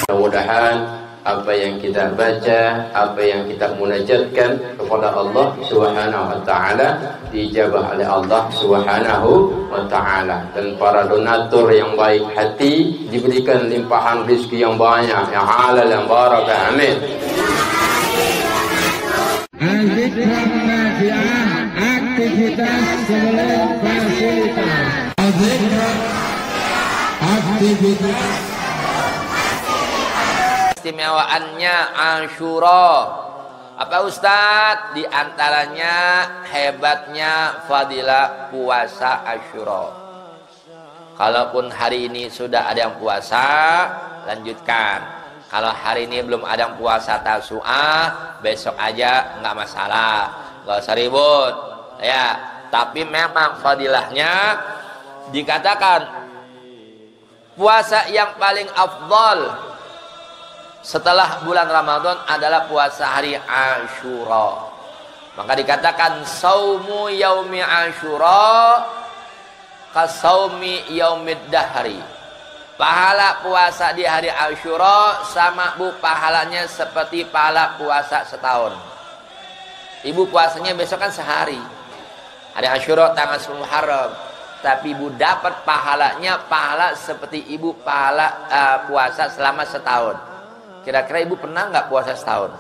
Mudah-mudahan apa yang kita baca, apa yang kita munajatkan kepada Allah Subhanahu wa taala dijabah oleh Allah Subhanahu wa taala, dan para donatur yang baik hati diberikan limpahan rezeki yang banyak, yang halal, yang barakah. Amin. Aktivitas sebelum fasilitas. Aktivitas istimewaannya Asyura. Apa Ustadz? Di antaranya hebatnya fadilah puasa Asyura. Kalaupun hari ini sudah ada yang puasa, lanjutkan. Kalau hari ini belum ada yang puasa Tasu'ah, besok aja nggak masalah, nggak usah ribut ya. Tapi memang fadilahnya dikatakan puasa yang paling afdal setelah bulan Ramadan adalah puasa hari Asyura. Maka dikatakan saumu yaumi Asyura kasaumi yaumid dahri. Pahala puasa di hari Asyura sama Bu pahalanya seperti pahala puasa setahun. Ibu puasanya besok kan sehari. Hari Asyura tanggal 10 Muharram. Tapi Ibu dapat pahalanya pahala seperti Ibu pahala puasa selama setahun. Kira-kira Ibu pernah nggak puasa setahun?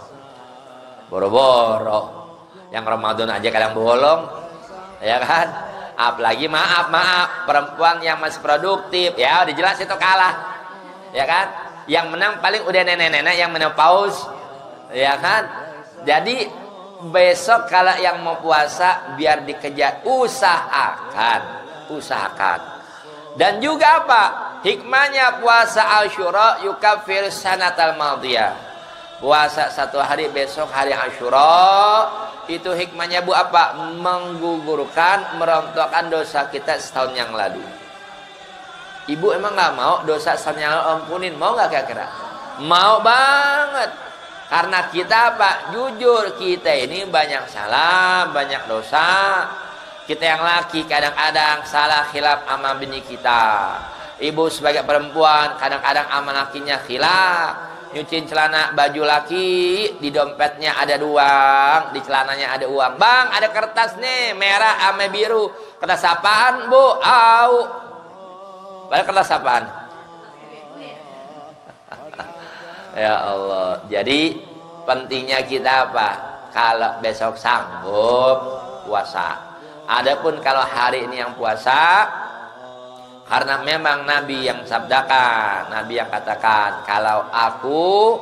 Boro-boro. Yang Ramadan aja kadang bolong, ya kan? Apalagi maaf perempuan yang masih produktif, ya udah jelas itu kalah, ya kan? Yang menang paling udah nenek-nenek yang menopause, ya kan? Jadi besok kalau yang mau puasa biar dikejar, usahakan. Dan juga apa? Hikmahnya puasa Asyura yukaffir sanatal madiyah. Puasa satu hari besok hari Asyura itu hikmahnya Bu apa? Menggugurkan, merontokkan dosa kita setahun yang lalu. Ibu emang nggak mau dosa setahun yang lalu ampunin? Mau nggak kira-kira? Mau banget. Karena kita apa? Jujur kita ini banyak salah, banyak dosa. Kita yang laki kadang-kadang salah khilaf sama bini kita. Ibu sebagai perempuan kadang-kadang sama lakinya khilaf. Nyuciin celana baju laki, di dompetnya ada uang, di celananya ada uang. Bang, ada kertas nih, merah sama biru. Kertas apaan, Bu? Au. Padahal kertas apaan? Ya Allah. Jadi pentingnya kita apa? Kalau besok sanggup puasa. Adapun kalau hari ini yang puasa, karena memang Nabi yang sabdakan, Nabi yang katakan, kalau aku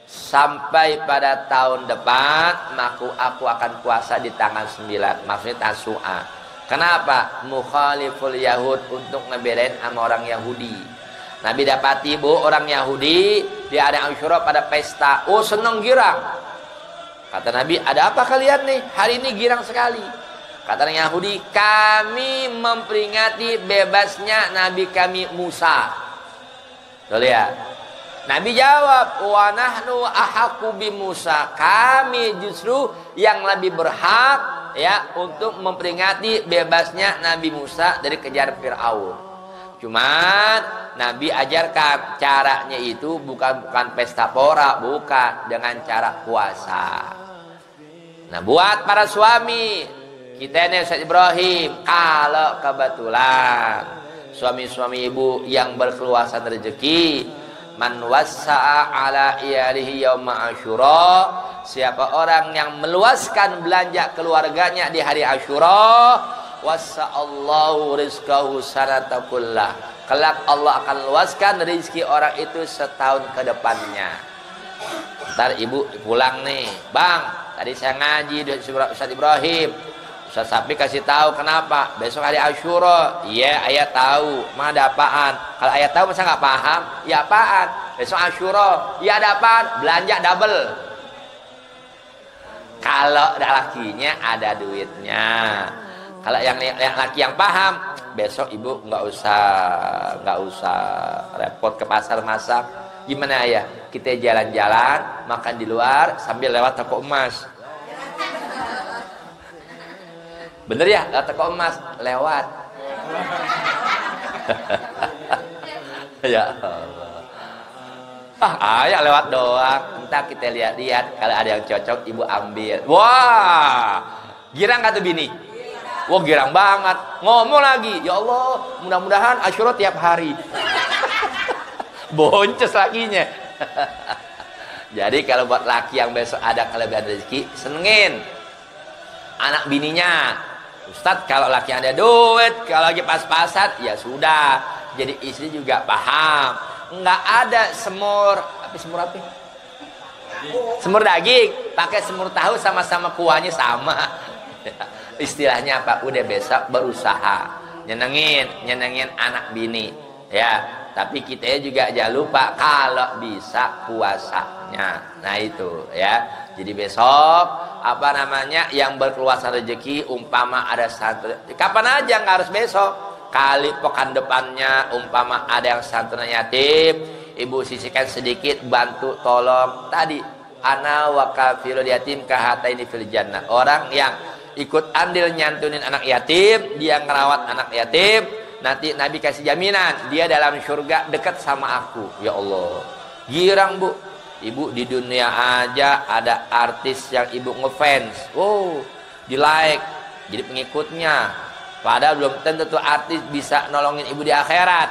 sampai pada tahun depan, maka aku akan puasa di tanggal 9, maksudnya Tasu'ah. Kenapa? Mukhaliful Yahud, untuk ngebedain sama orang Yahudi. Nabi dapati Bu, orang Yahudi dia ada Asyura pada pesta, oh seneng girang. Kata Nabi, ada apa kalian nih? Hari ini girang sekali. Kata orang Yahudi, kami memperingati bebasnya Nabi kami Musa. Tuh lihat. Nabi jawab, wa nahnu ahaqqu bi Musa. Kami justru yang lebih berhak ya untuk memperingati bebasnya Nabi Musa dari kejar Fir'aun. Cuman Nabi ajarkan caranya itu bukan pesta pora, bukan, dengan cara puasa. Nah, buat para suami, kita ini Ustaz Ibrahim, kalau kebetulan suami-suami ibu yang berkeluasan rezeki, man wassa'a ala iyalihi yauma Asyura, siapa orang yang meluaskan belanja keluarganya di hari Asyura, wassa'allahu rizqahu sanata kullah. Kelak Allah akan luaskan rezeki orang itu setahun ke depannya. Ntar ibu pulang nih, Bang, tadi saya ngaji di Ustaz Ibrahim. Ustaz Sapi kasih tahu kenapa besok hari Asyura. Iya, ayah tahu. Mah ada apaan? Kalau ayah tahu masa nggak paham? Ya apaan? Besok Asyura. Ya ada apaan? Belanja double. Kalau lakinya ada duitnya. Kalau yang laki yang paham, besok ibu nggak usah repot ke pasar masak. Gimana ya? Kita jalan-jalan, makan di luar sambil lewat toko emas. Bener ya, lewat toko emas, lewat. Ya Allah. Ayo lewat doang. Entah kita lihat-lihat, kalau ada yang cocok ibu ambil. Wah, girang gak tuh bini? Wah, girang banget. Ngomong lagi, ya Allah, mudah-mudahan Asyura tiap hari. Boncos lakinya. Jadi kalau buat laki yang besok ada kelebihan rezeki, senengin anak bininya. Ustadz, kalau laki ada duit, kalau lagi pas-pasan, ya sudah. Jadi istri juga paham. Nggak ada semur, semur apa? Semur daging, pakai semur tahu sama-sama kuahnya sama. Istilahnya apa? Udah besok berusaha nyenengin anak bini, ya. Tapi kita juga jangan lupa kalau bisa puasanya. Nah itu ya. Jadi besok apa namanya yang berkeluasan rezeki, umpama ada santri, kapan aja, nggak harus besok. Kali pekan depannya umpama ada yang santri yatim, ibu sisihkan sedikit, bantu tolong. Tadi ana wa kafirul yatim kahataini fil jannah. Orang yang ikut andil nyantunin anak yatim, dia ngerawat anak yatim, nanti Nabi kasih jaminan dia dalam surga dekat sama aku. Ya Allah, girang bu. Ibu di dunia aja ada artis yang ibu ngefans, di like, jadi pengikutnya. Padahal belum tentu tuh artis bisa nolongin ibu di akhirat.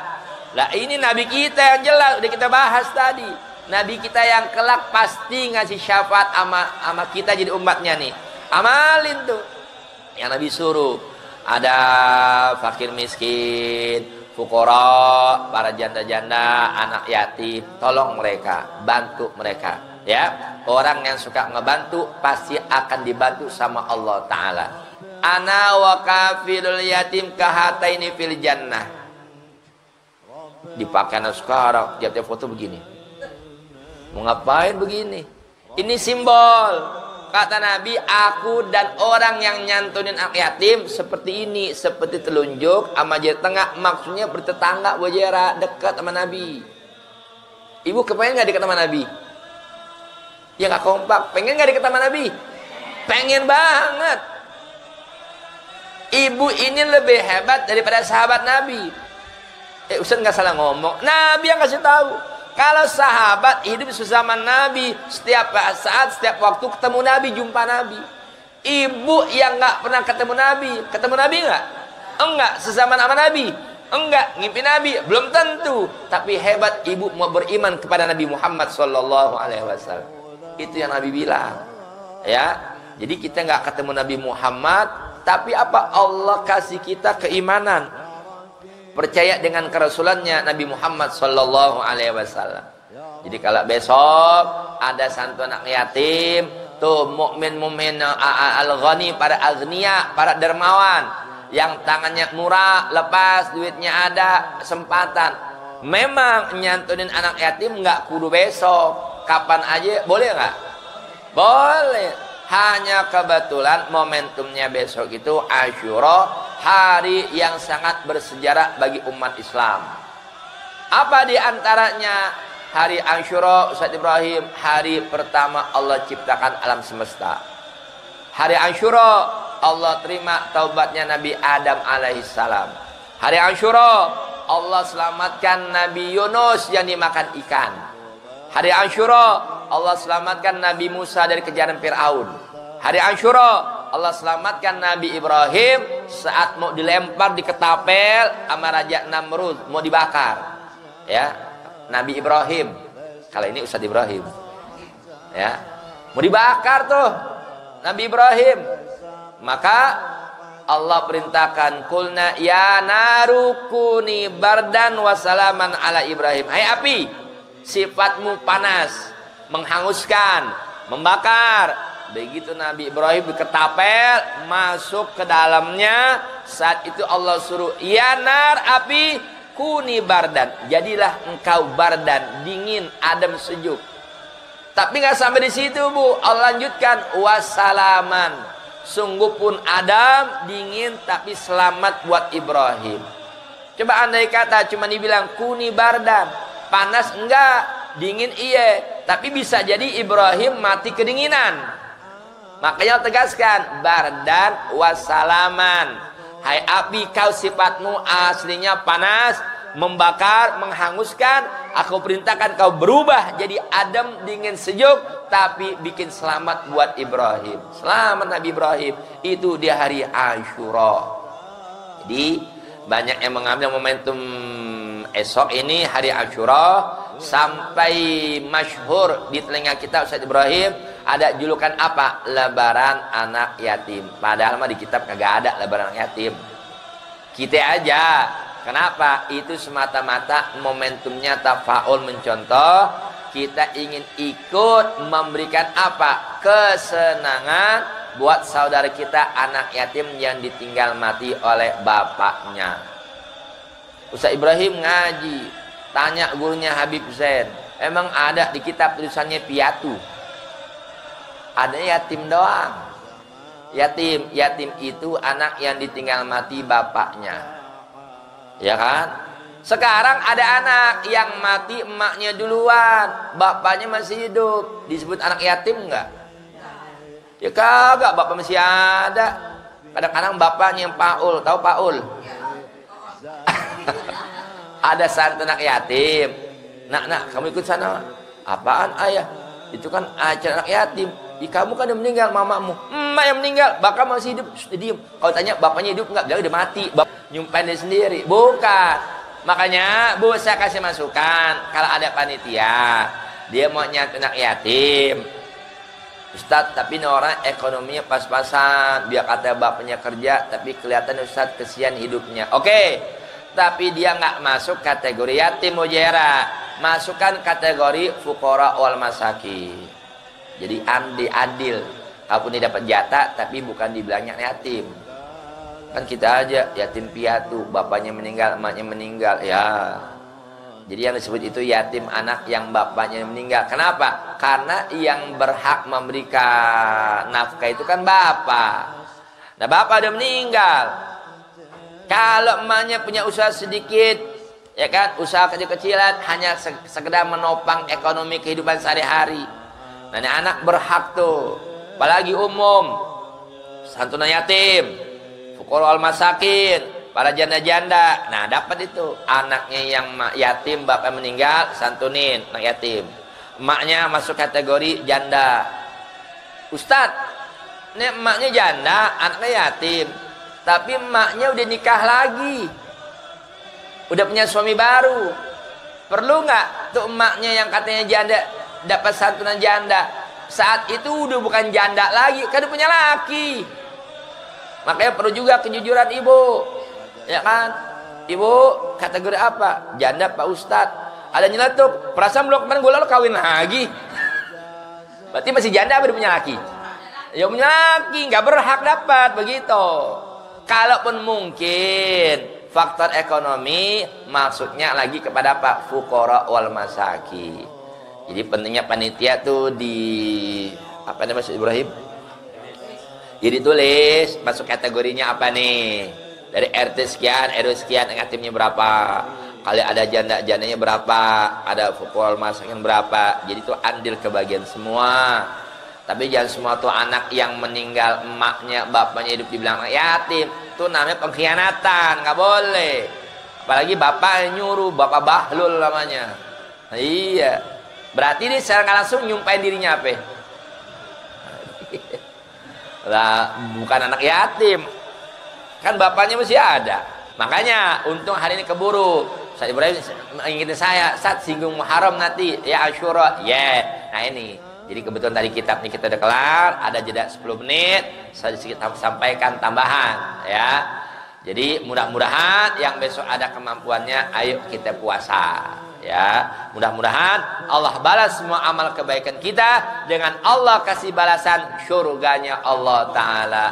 Lah ini Nabi kita yang jelas, udah kita bahas tadi. Nabi kita yang kelak pasti ngasih syafaat sama kita jadi umatnya nih. Amalin tuh yang Nabi suruh. Ada fakir miskin, fukara, para janda-janda, anak yatim, tolong mereka, bantu mereka, ya. Orang yang suka ngebantu pasti akan dibantu sama Allah Ta'ala. Ana wa kafilul yatim kahataini fil jannah. Dipakai sekarang tiap-tiap foto begini. Mau ngapain begini? Ini simbol. Kata Nabi, aku dan orang yang nyantunin anak yatim seperti ini, seperti telunjuk sama jari tengah, maksudnya bertetangga, wajera, dekat sama Nabi. Ibu kepengen gak dekat sama Nabi? Ya gak kompak. Pengen gak dekat sama Nabi? Pengen banget. Ibu ini lebih hebat daripada sahabat Nabi. Ustaz gak salah ngomong. Nabi yang kasih tahu. Kalau sahabat hidup sezaman Nabi, setiap saat, setiap waktu ketemu Nabi, jumpa Nabi. Ibu yang nggak pernah ketemu Nabi nggak? Enggak. Sezaman sama Nabi? Enggak. Ngimpi Nabi? Belum tentu. Tapi hebat ibu mau beriman kepada Nabi Muhammad Sallallahu Alaihi Wasallam. Itu yang Nabi bilang. Ya. Jadi kita nggak ketemu Nabi Muhammad, tapi apa? Allah kasih kita keimanan. Percaya dengan kerasulannya Nabi Muhammad Sallallahu Alaihi Wasallam. Jadi kalau besok ada santunan anak yatim, tuh mukmin al-ghani, para agniya, para dermawan, yang tangannya murah, lepas, duitnya ada, kesempatan. Memang nyantunin anak yatim nggak kudu besok, kapan aja boleh nggak? Boleh. Hanya kebetulan momentumnya besok itu Asyura, hari yang sangat bersejarah bagi umat Islam. Apa di antaranya? Hari Asyura, Ustaz Ibrahim, hari pertama Allah ciptakan alam semesta. Hari Asyura Allah terima taubatnya Nabi Adam alaihissalam. Hari Asyura Allah selamatkan Nabi Yunus yang dimakan ikan. Hari Asyura Allah selamatkan Nabi Musa dari kejaran Fir'aun. Hari Asyura Allah selamatkan Nabi Ibrahim saat mau dilempar di ketapel sama Raja Namrud, mau dibakar. Ya, Nabi Ibrahim. Kalau ini Ustaz Ibrahim. Ya, mau dibakar tuh Nabi Ibrahim. Maka Allah perintahkan, kulna ya narukuni bardan wasalaman ala Ibrahim. Hai api, sifatmu panas, menghanguskan, membakar. Begitu Nabi Ibrahim ketapel, masuk ke dalamnya. Saat itu Allah suruh, ya nar api, kuni bardan. Jadilah engkau bardan, dingin, adem, sejuk. Tapi nggak sampai di situ bu, Allah lanjutkan wasalaman. Sungguh pun adem, dingin, tapi selamat buat Ibrahim. Coba andai kata cuma dibilang kuni bardan, panas enggak, dingin iya, tapi bisa jadi Ibrahim mati kedinginan. Makanya tegaskan bardan wasalaman. Hai api, kau sifatmu aslinya panas, membakar, menghanguskan, Aku perintahkan kau berubah jadi adem dingin sejuk, tapi bikin selamat buat Ibrahim. Selamat Nabi Ibrahim. Itu di hari Asyura. Jadi banyak yang mengambil momentum esok ini hari Asyura sampai masyhur di telinga kita Ustaz Ibrahim ada julukan apa? Lebaran anak yatim. Padahal mah di kitab kagak ada lebaran anak yatim. Kita aja. Kenapa? Itu semata-mata momentumnya tafaul mencontoh. Kita ingin ikut memberikan apa? Kesenangan buat saudara kita anak yatim yang ditinggal mati oleh bapaknya. Ustaz Ibrahim ngaji, tanya gurunya Habib Zain, emang ada di kitab tulisannya piatu? Ada yatim doang. Yatim itu anak yang ditinggal mati bapaknya. Ya kan? Sekarang ada anak yang mati emaknya duluan, bapaknya masih hidup. Disebut anak yatim enggak? Ya kagak, bapak masih ada. Kadang-kadang bapaknya yang Paul, tahu Paul? Ada santri anak yatim. Nak, kamu ikut sana. Apaan ayah? Itu kan acara anak yatim. Kamu kan udah meninggal, mamamu. Emak yang meninggal, bapak masih hidup. Diem. Kalau tanya bapaknya hidup enggak? Dia udah mati. Nyumpain dia sendiri. Bukan. Makanya Bu saya kasih masukan. Kalau ada panitia, dia mau nyari anak yatim. Ustadz, tapi ini orang ekonominya pas-pasan. Dia kata bapaknya kerja, tapi kelihatan Ustadz kesian hidupnya. Oke. Tapi dia nggak masuk kategori yatim mujera, masukkan kategori fuqara wal masakin. Jadi adil. Kalaupun dia dapat jatah, tapi bukan dibilangnya yatim. Kan kita aja yatim piatu, bapaknya meninggal, emaknya meninggal, ya. Jadi yang disebut itu yatim anak yang bapaknya meninggal. Kenapa? Karena yang berhak memberikan nafkah itu kan bapak. Nah bapak udah meninggal. Kalau emaknya punya usaha sedikit, ya kan, usaha kecil-kecilan, hanya sekedar menopang ekonomi kehidupan sehari-hari. Nah ini anak berhak tuh, apalagi umum, santunan yatim, fuqara al masakin, para janda-janda. Nah dapat itu, anaknya yang yatim, bapak meninggal, santunin anak yatim. Emaknya masuk kategori janda. Ustadz, ini emaknya janda, anaknya yatim. Tapi emaknya udah nikah lagi, udah punya suami baru. Perlu nggak tuh emaknya yang katanya janda dapat santunan janda? Saat itu udah bukan janda lagi, kan udah punya laki. Makanya perlu juga kejujuran ibu, ya kan? Ibu kategori apa? Janda Pak Ustadz. Ada nyeletuk, perasaan belum kemarin gue lalu kawin lagi. Berarti masih janda apa udah punya laki? Ya punya laki, nggak berhak dapat begitu. Kalaupun mungkin faktor ekonomi, maksudnya lagi kepada apa? Fuqara wal masaki. Jadi pentingnya panitia tuh di apa namanya Mas Ibrahim? Jadi tulis masuk kategorinya apa nih? Dari RT sekian, RW sekian, yatimnya berapa? Kali ada janda-jandanya berapa? Ada fuqara wal masakin berapa? Jadi tuh andil kebagian semua. Tapi jangan semua tuh anak yang meninggal emaknya, bapaknya hidup dibilang yatim. Itu namanya pengkhianatan, nggak boleh. Apalagi bapak yang nyuruh, bapak bahlul namanya. Nah, iya. Berarti dia secara nggak langsung nyumpain dirinya apa? Lah, bukan anak yatim. Kan bapaknya masih ada. Makanya untung hari ini keburu. Ustaz Ibrahim ingetin saya, saat singgung Muharram nanti ya Asyura. Nah ini. Jadi kebetulan tadi kitab ini kita udah kelar, ada jeda 10 menit, saya sedikit sampaikan tambahan ya. Jadi mudah-mudahan yang besok ada kemampuannya, ayo kita puasa ya. Mudah-mudahan Allah balas semua amal kebaikan kita dengan Allah kasih balasan surganya Allah Ta'ala.